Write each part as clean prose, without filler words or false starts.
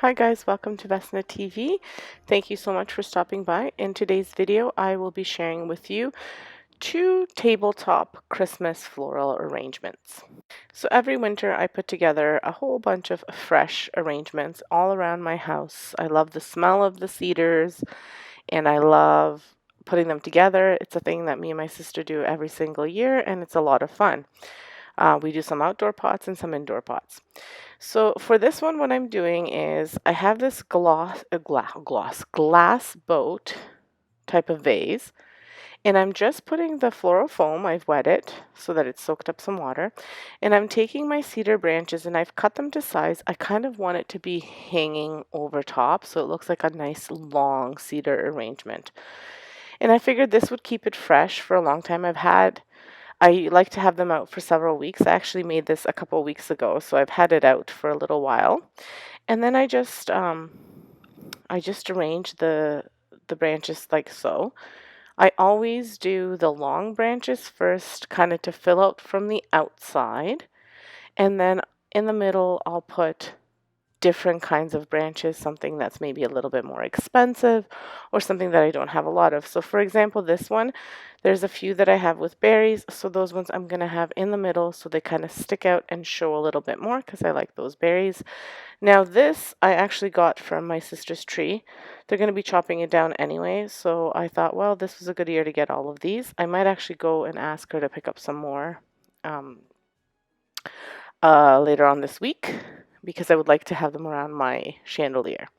Hi guys, welcome to Vesna TV. Thank you so much for stopping by. In today's video, I will be sharing with you two tabletop Christmas floral arrangements. So every winter I put together a whole bunch of fresh arrangements all around my house. I love the smell of the cedars and I love putting them together. It's a thing that me and my sister do every single year and it's a lot of fun. We do some outdoor pots and some indoor pots. So for this one, what I'm doing is I have this glass boat type of vase, and I'm just putting the floral foam, I've wet it so that it's soaked up some water, and I'm taking my cedar branches and I've cut them to size. I kind of want it to be hanging over top so it looks like a nice long cedar arrangement. And I figured this would keep it fresh for a long time. I like to have them out for several weeks. I actually made this a couple weeks ago, so I've had it out for a little while. And then I just arrange the branches like so. I always do the long branches first, kind of to fill out from the outside, and then in the middle I'll put different kinds of branches, something that's maybe a little bit more expensive or something that I don't have a lot of. So for example, this one, there's a few that I have with berries, so those ones I'm going to have in the middle so they kind of stick out and show a little bit more because I like those berries. Now this I actually got from my sister's tree. They're going to be chopping it down anyway, so I thought, well, this was a good year to get all of these. I might actually go and ask her to pick up some more later on this week, because I would like to have them around my chandelier.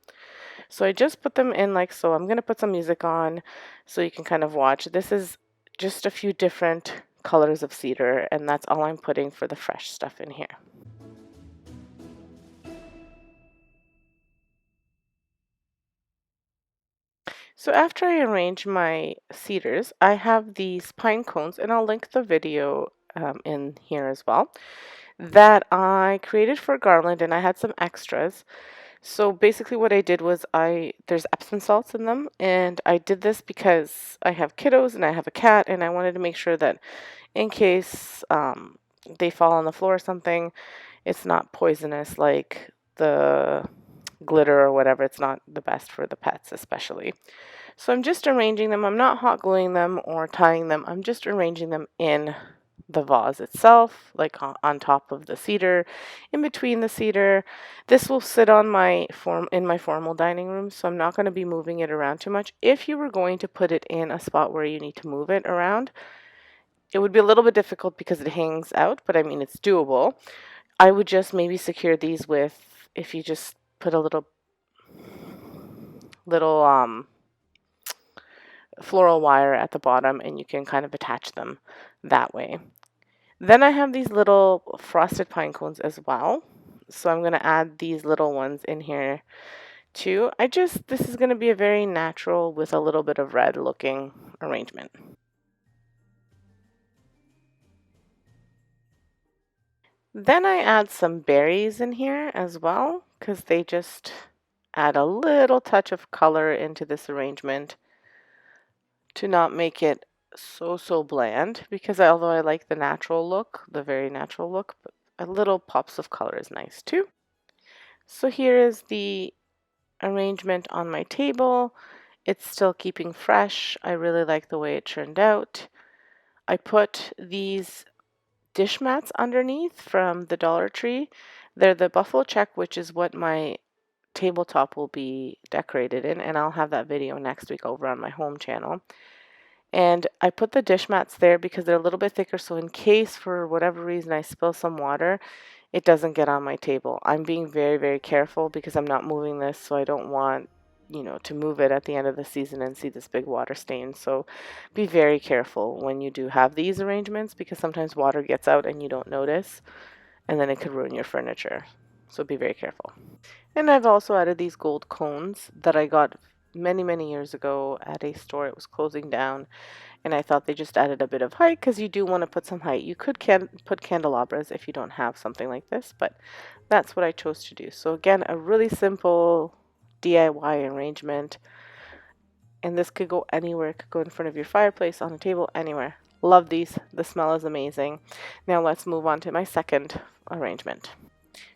So I just put them in like so. I'm going to put some music on so you can kind of watch. This is just a few different colors of cedar, and that's all I'm putting for the fresh stuff in here. So after I arrange my cedars, I have these pine cones, and I'll link the video in here as well, that I created for garland, and I had some extras. So basically what I did was there's Epsom salts in them, and I did this because I have kiddos and I have a cat, and I wanted to make sure that in case they fall on the floor or something, it's not poisonous like the glitter or whatever. It's not the best for the pets especially. So I'm just arranging them. I'm not hot gluing them or tying them. I'm just arranging them in the vase itself, like on top of the cedar, in between the cedar. This will sit on my formal dining room, so I'm not going to be moving it around too much. If you were going to put it in a spot where you need to move it around, it would be a little bit difficult because it hangs out, but I mean it's doable. I would just maybe secure these with, if you just put a little floral wire at the bottom, and you can kind of attach them that way. Then I have these little frosted pine cones as well. So I'm going to add these little ones in here too. This is going to be a very natural with a little bit of red looking arrangement. Then I add some berries in here as well, because they just add a little touch of color into this arrangement to not make it so bland, because although I like the natural look, the very natural look, but a little pops of color is nice too. So here is the arrangement on my table. It's still keeping fresh. I really like the way it turned out. I put these dish mats underneath from the Dollar Tree. They're the buffalo check, which is what my tabletop will be decorated in, and I'll have that video next week over on my home channel. And I put the dish mats there because they're a little bit thicker, so in case for whatever reason I spill some water, it doesn't get on my table. I'm being very careful because I'm not moving this, so I don't want, to move it at the end of the season and see this big water stain. So be very careful when you do have these arrangements, because sometimes water gets out and you don't notice, and then it could ruin your furniture. So be very careful. And I've also added these gold cones that I got many years ago at a store. It was closing down, and I thought they just added a bit of height, because you do want to put some height. You could put candelabras if you don't have something like this, but that's what I chose to do. So again, a really simple DIY arrangement, and this could go anywhere. It could go in front of your fireplace, on a table, anywhere. Love these. The smell is amazing. Now let's move on to my second arrangement.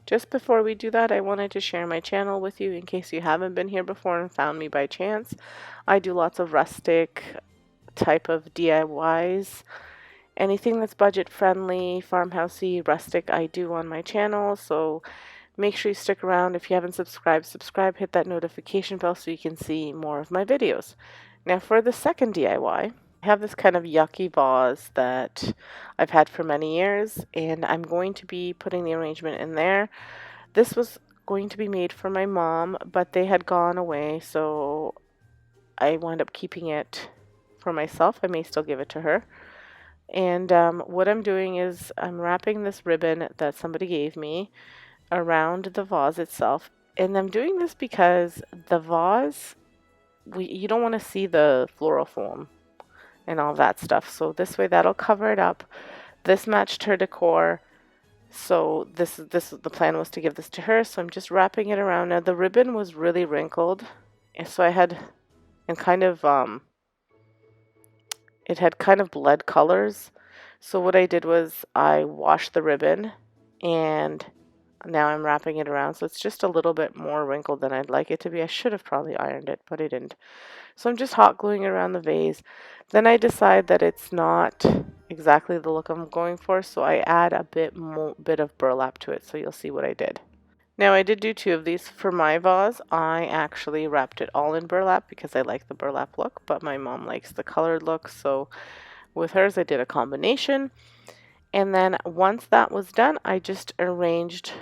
Just before we do that, I wanted to share my channel with you in case you haven't been here before and found me by chance. I do lots of rustic type of DIYs. Anything that's budget friendly, farmhousey, rustic, I do on my channel. So make sure you stick around. If you haven't subscribed, subscribe, hit that notification bell so you can see more of my videos. Now for the second DIY, I have this kind of yucky vase that I've had for many years, and I'm going to be putting the arrangement in there. This was going to be made for my mom, but they had gone away, so I wound up keeping it for myself. I may still give it to her. And what I'm doing is I'm wrapping this ribbon that somebody gave me around the vase itself. And I'm doing this because the vase, you don't want to see the floral foam and all that stuff. So this way that'll cover it up. This matched her decor. So this the plan was to give this to her. So I'm just wrapping it around. Now the ribbon was really wrinkled. And so I had and kind of it had kind of bled colors. So what I did was I washed the ribbon and now I'm wrapping it around. So it's just a little bit more wrinkled than I'd like it to be. I should have probably ironed it, but I didn't. So I'm just hot gluing it around the vase. Then I decide that it's not exactly the look I'm going for. So I add a bit of burlap to it. So you'll see what I did. Now I did do 2 of these for my vase. I actually wrapped it all in burlap because I like the burlap look, but my mom likes the colored look. So with hers I did a combination. And then once that was done, I just arranged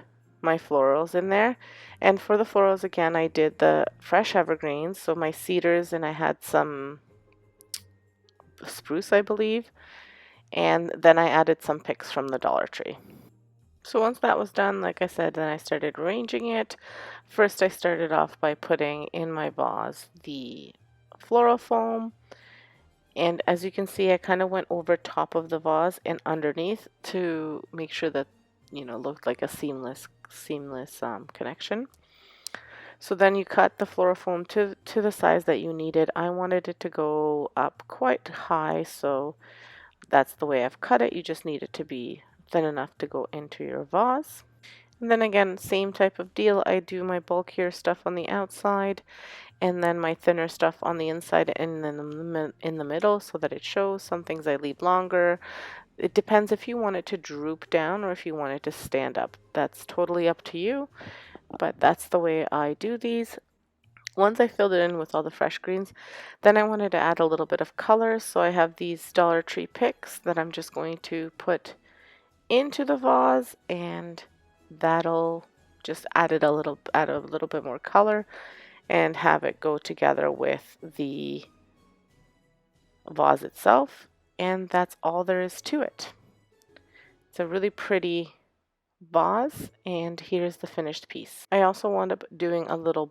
my florals in there. And for the florals again, I did the fresh evergreens, so my cedars, and I had some spruce, I believe. And then I added some picks from the Dollar Tree. So once that was done, like I said, then I started arranging it. First, I started off by putting in my vase the floral foam. And as you can see, I kind of went over top of the vase and underneath to make sure that, looked like a seamless connection. So then you cut the floral foam to the size that you needed. I wanted it to go up quite high, so that's the way I've cut it. You just need it to be thin enough to go into your vase. And then again, same type of deal. I do my bulkier stuff on the outside and then my thinner stuff on the inside and then in the middle so that it shows. Some things I leave longer. It depends if you want it to droop down or if you want it to stand up. That's totally up to you, but that's the way I do these. Once I filled it in with all the fresh greens, then I wanted to add a little bit of color. So I have these Dollar Tree picks that I'm just going to put into the vase, and that'll just add a little bit more color and have it go together with the vase itself. And that's all there is to it. It's a really pretty vase, and here's the finished piece. I also wound up doing a little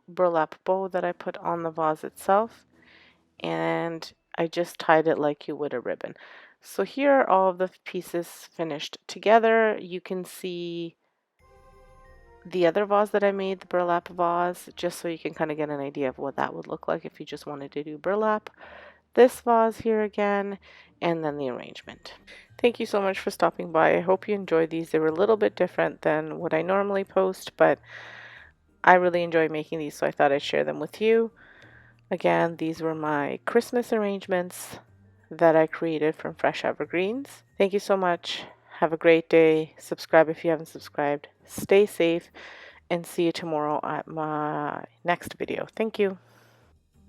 burlap bow that I put on the vase itself, and I just tied it like you would a ribbon. So here are all of the pieces finished together. You can see the other vase that I made, the burlap vase, just so you can kind of get an idea of what that would look like if you just wanted to do burlap. This vase here again, and then the arrangement. Thank you so much for stopping by. I hope you enjoyed these. They were a little bit different than what I normally post, but I really enjoy making these, so I thought I'd share them with you. Again, these were my Christmas arrangements that I created from fresh evergreens. Thank you so much. Have a great day. Subscribe if you haven't subscribed. Stay safe, and see you tomorrow at my next video. Thank you.